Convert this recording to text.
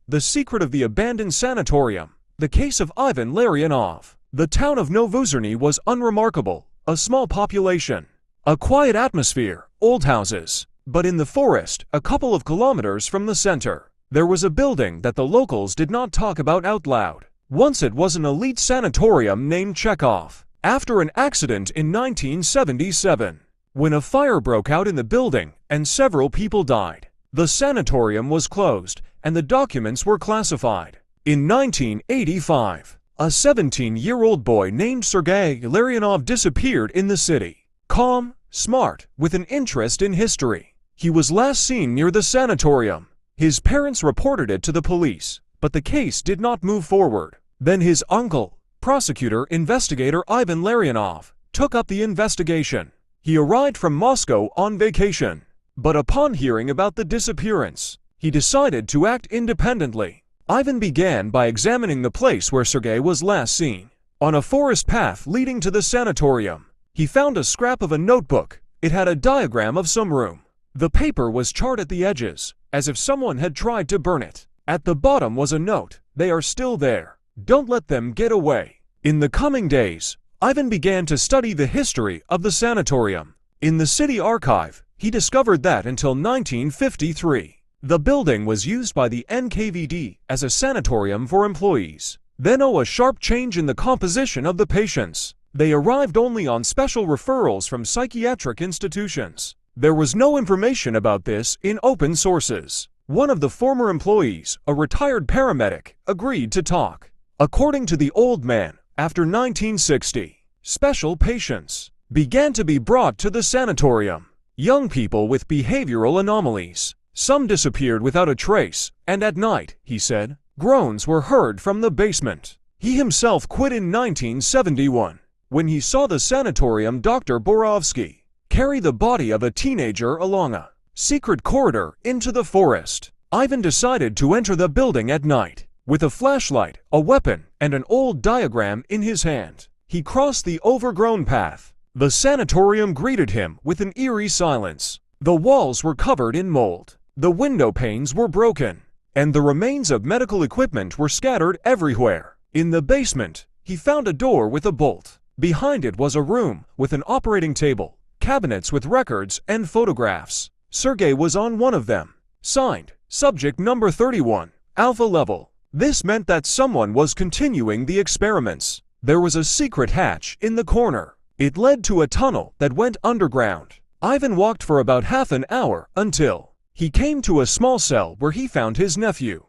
The Secret of the Abandoned Sanatorium. The case of Ivan Larionov. The town of Novozerny was unremarkable, a small population, a quiet atmosphere, old houses. But in the forest, a couple of kilometers from the center, there was a building that the locals did not talk about out loud. Once it was an elite sanatorium named Chekhov. After an accident in 1977, when a fire broke out in the building and several people died, the sanatorium was closed and the documents were classified. In 1985, a 17-year-old boy named Sergei Larionov disappeared in the city. Calm, smart, with an interest in history. He was last seen near the sanatorium. His parents reported it to the police, but the case did not move forward. Then his uncle, prosecutor investigator Ivan Larionov, took up the investigation. He arrived from Moscow on vacation, but upon hearing about the disappearance, he decided to act independently. Ivan began by examining the place where Sergei was last seen. On a forest path leading to the sanatorium, he found a scrap of a notebook. It had a diagram of some room. The paper was charred at the edges, as if someone had tried to burn it. At the bottom was a note: "They are still there. Don't let them get away." In the coming days, Ivan began to study the history of the sanatorium. In the city archive, he discovered that until 1953, the building was used by the NKVD as a sanatorium for employees. Then a sharp change in the composition of the patients. They arrived only on special referrals from psychiatric institutions. There was no information about this in open sources. One of the former employees, a retired paramedic, agreed to talk. According to the old man, after 1960, special patients began to be brought to the sanatorium. Young people with behavioral anomalies. Some disappeared without a trace, and at night, he said, groans were heard from the basement. He himself quit in 1971 when he saw the sanatorium Dr. Borovsky carry the body of a teenager along a secret corridor into the forest. Ivan decided to enter the building at night. With a flashlight, a weapon, and an old diagram in his hand, he crossed the overgrown path. The sanatorium greeted him with an eerie silence. The walls were covered in mold. The window panes were broken, and the remains of medical equipment were scattered everywhere. In the basement, he found a door with a bolt. Behind it was a room with an operating table, cabinets with records and photographs. Sergei was on one of them. Signed, Subject Number 31, Alpha Level. This meant that someone was continuing the experiments. There was a secret hatch in the corner. It led to a tunnel that went underground. Ivan walked for about half an hour until he came to a small cell where he found his nephew.